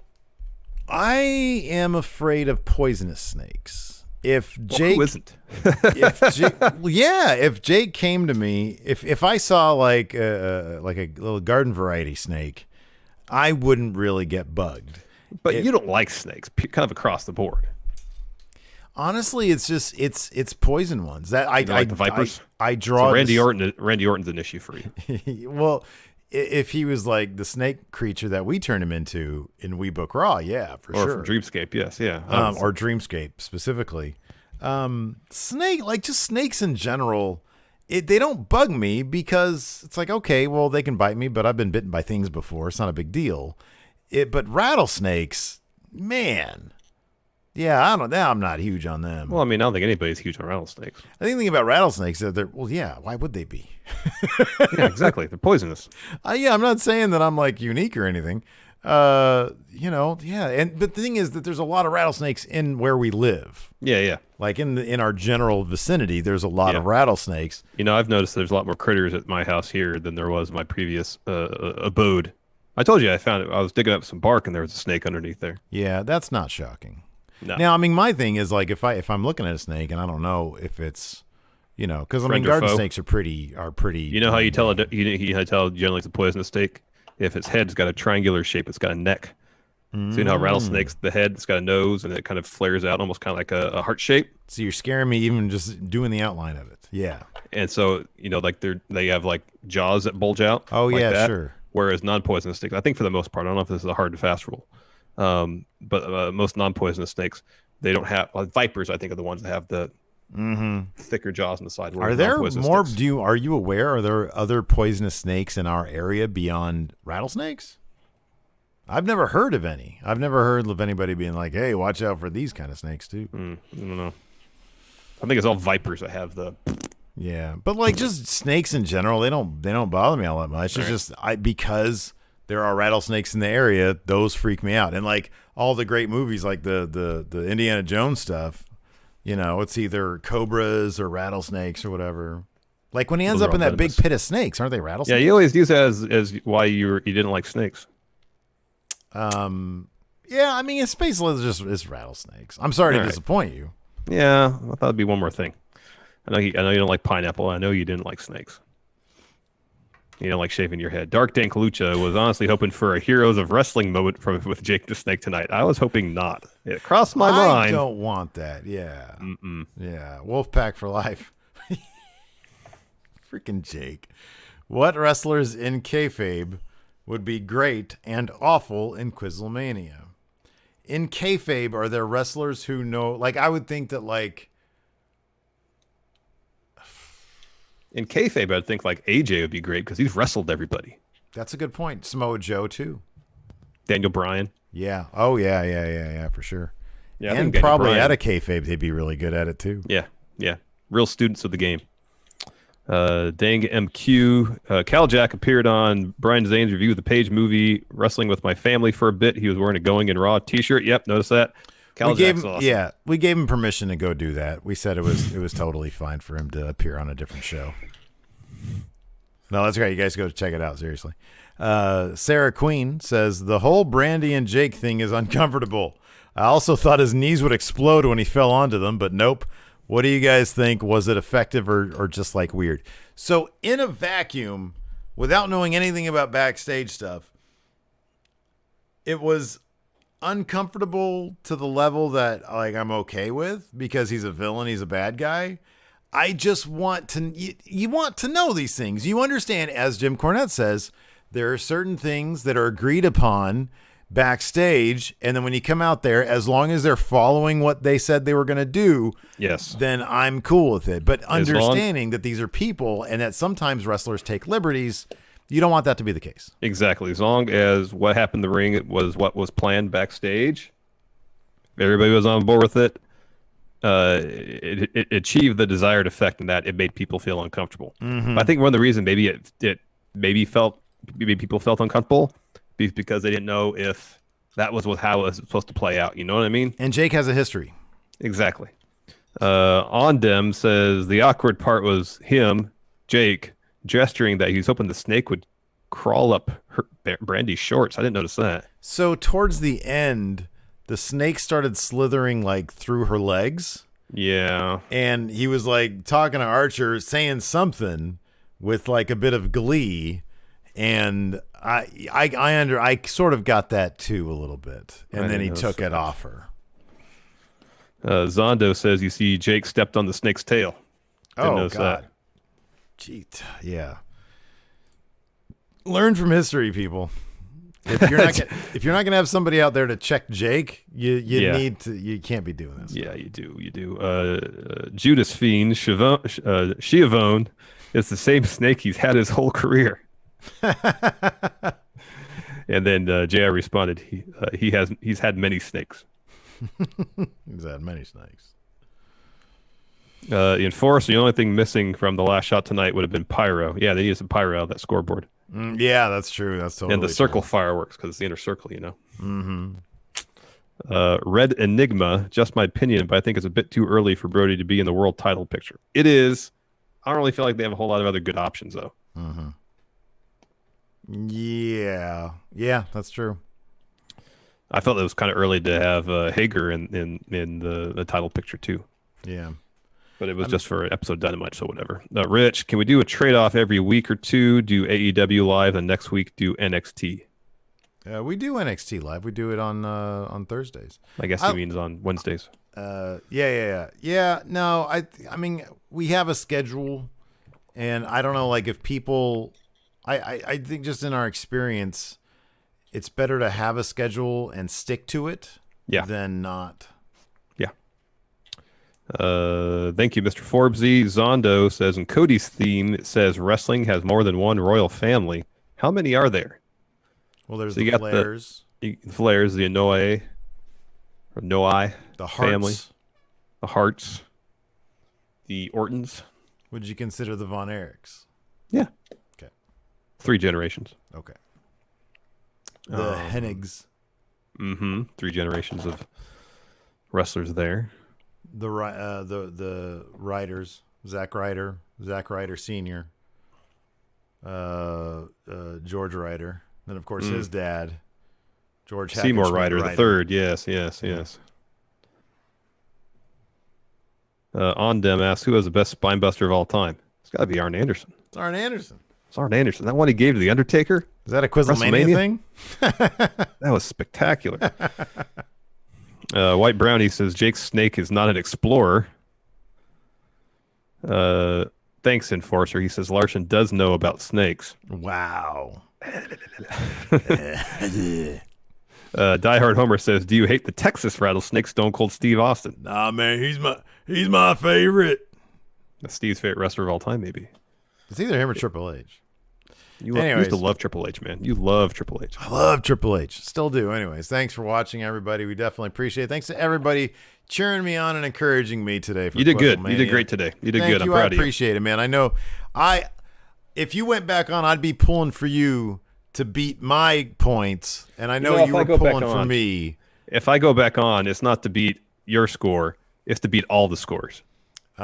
I am afraid of poisonous snakes. If Jake, who isn't? if Jake came to me, if I saw like a little garden variety snake, I wouldn't really get bugged. But you don't like snakes, kind of across the board. Honestly, it's just it's poison ones that I like the vipers. I draw. So Randy Orton's an issue for you. Well, if he was like the snake creature that we turn him into in We Book Raw, yeah, for sure. Or from Dreamscape, yes, yeah. Or Dreamscape specifically. Just snakes in general, they don't bug me because it's like, okay, well, they can bite me, but I've been bitten by things before. It's not a big deal. But rattlesnakes, man. Yeah, I don't know. I'm not huge on them. Well, I mean, I don't think anybody's huge on rattlesnakes. I think the thing about rattlesnakes is why would they be? Yeah, exactly. They're poisonous. I'm not saying that I'm like unique or anything. But the thing is that there's a lot of rattlesnakes in where we live. Yeah. Like in our general vicinity, there's a lot of rattlesnakes. I've noticed there's a lot more critters at my house here than there was in my previous abode. I told you I found it. I was digging up some bark and there was a snake underneath there. Yeah, that's not shocking. No. Now, I mean, my thing is like if I'm looking at a snake and I don't know if it's, because I mean, Friend or garden foe? snakes are pretty. You know how you tell you tell generally it's a poisonous snake? If its head's got a triangular shape, it's got a neck. So you know how rattlesnakes, the head, it's got a nose and it kind of flares out almost kind of like a heart shape. So you're scaring me even just doing the outline of it. Yeah. And so, like they have like jaws that bulge out. Oh, like yeah, that. sure. Whereas non-poisonous snakes, I think for the most part, I don't know if this is a hard and fast rule, but most non-poisonous snakes, they don't have, vipers, I think, are the ones that have the thicker jaws on the side. Are there more? Are you aware? Are there other poisonous snakes in our area beyond rattlesnakes? I've never heard of any. I've never heard of anybody being like, "Hey, watch out for these kind of snakes too." I don't know. I think it's all vipers that have the. Yeah, but like just snakes in general, they don't bother me all that much. It's just because there are rattlesnakes in the area, those freak me out. And like all the great movies, like the Indiana Jones stuff, it's either cobras or rattlesnakes or whatever. Like when he ends up in that big pit of snakes, aren't they rattlesnakes? Yeah, you always use that as why you didn't like snakes. Yeah, I mean, it's basically it's rattlesnakes. I'm sorry to disappoint you. Yeah, I thought it'd be one more thing. I know you don't like pineapple. I know you didn't like snakes. You don't like shaving your head. Dark Dan Kalucha was honestly hoping for a Heroes of Wrestling moment with Jake the Snake tonight. I was hoping not. It crossed my mind. I don't want that. Yeah. Yeah. Wolfpack for life. Freaking Jake. What wrestlers in kayfabe would be great and awful in Quizlemania? In kayfabe, are there wrestlers who know? Like, I would think that like. In kayfabe, I'd think like AJ would be great because he's wrestled everybody. That's a good point. Samoa Joe too. Daniel Bryan. Yeah. Oh yeah, for sure. Yeah, and probably at a kayfabe, they'd be really good at it too. Yeah. Real students of the game. Dang MQ. Caljack appeared on Brian Zane's review of the Page movie, Wrestling with My Family for a bit. He was wearing a Going in Raw t-shirt. Yep, notice that. Awesome. We gave him permission to go do that. We said it was totally fine for him to appear on a different show. No, that's great. You guys go check it out, seriously. Sarah Queen says, the whole Brandi and Jake thing is uncomfortable. I also thought his knees would explode when he fell onto them, but nope. What do you guys think? Was it effective or just like weird? So in a vacuum, without knowing anything about backstage stuff, it was uncomfortable to the level that like I'm okay with because he's a villain, he's a bad guy. I just want to you want to know these things. You understand, as Jim Cornette says, there are certain things that are agreed upon backstage, and then when you come out there, as long as they're following what they said they were going to do, yes, then I'm cool with it. But understanding that these are people and that sometimes wrestlers take liberties, you don't want that to be the case. Exactly. As long as what happened in the ring was what was planned backstage, everybody was on board with it. It achieved the desired effect in that it made people feel uncomfortable. I think one of the reasons maybe it maybe felt maybe people felt uncomfortable because they didn't know if that was how it was supposed to play out. You know what I mean? And Jake has a history. Exactly. Ondem says the awkward part was him, Jake, gesturing that he's hoping the snake would crawl up Brandi's shorts. I didn't notice that. So towards the end, the snake started slithering like through her legs. Yeah. And he was like talking to Archer, saying something with like a bit of glee. And I sort of got that too a little bit. And then he took it off her. Zondo says you see Jake stepped on the snake's tail. Oh, God. Gee, yeah. Learn from history, people. If you're not gonna have somebody out there to check Jake, you need to. You can't be doing this. Yeah, you do. Judas Fiend Schiavone is the same snake he's had his whole career. And then JR responded, he's had many snakes. He's had many snakes. In Force, the only thing missing from the last shot tonight would have been pyro. Yeah, they used some pyro on that scoreboard. Yeah, that's true. That's totally and the circle fireworks because it's the inner circle, you know. Red Enigma, just my opinion, but I think it's a bit too early for Brodie to be in the world title picture. It is. I don't really feel like they have a whole lot of other good options, though. Yeah, that's true. I felt it was kind of early to have Hager in the title picture too. Yeah. But it was just for an episode Dynamite, so whatever. Rich, can we do a trade-off every week or two? Do AEW live, and next week do NXT? We do NXT live. We do it on Thursdays. I guess he means on Wednesdays. Yeah. No, I mean, we have a schedule, and I don't know, like if people, I think just in our experience, it's better to have a schedule and stick to it than not. Thank you, Mr. Forbesy. Zondo says, in Cody's theme, it says wrestling has more than one royal family. How many are there? Well, there's the Flairs. The Flairs, the Anoa'i, or Noai the Harts. family. The Harts. The Ortons. Would you consider the Von Erichs? Yeah. Okay. 3 generations. Okay. The Hennigs. 3 generations of wrestlers there. The Riders, Zack Ryder Sr., George Ryder, then of course his dad, George Seymour Ryder the third. Yes. Ondem asks, who has the best spinebuster of all time? It's got to be Arn Anderson. It's Arn Anderson. That one he gave to the Undertaker. Is that a Quizlemania thing? That was spectacular. White Brownie says Jake's snake is not an explorer. Thanks, Enforcer. He says Larson does know about snakes. Wow. Diehard Homer says, do you hate the Texas rattlesnake, Stone Cold Steve Austin? Nah, man, he's my favorite. That's Steve's favorite wrestler of all time, maybe. It's either him or Triple H. You used to love Triple H, man. You love Triple H. I love Triple H. Still do. Anyways, thanks for watching, everybody. We definitely appreciate it. Thanks to everybody cheering me on and encouraging me today. You did good. You did great today. You did good. I'm proud of you. I appreciate it, man. I know if you went back on, I'd be pulling for you to beat my points, and I know you were pulling for me. If I go back on, it's not to beat your score. It's to beat all the scores.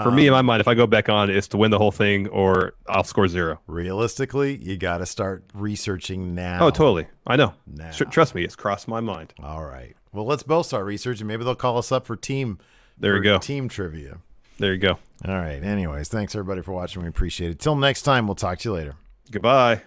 For me, in my mind, if I go back on, it's to win the whole thing or I'll score 0. Realistically, you got to start researching now. Oh, totally. I know. Now. Trust me, it's crossed my mind. All right. Well, let's both start researching. Maybe they'll call us up for team trivia. There you go. All right. Anyways, thanks, everybody, for watching. We appreciate it. Till next time, we'll talk to you later. Goodbye.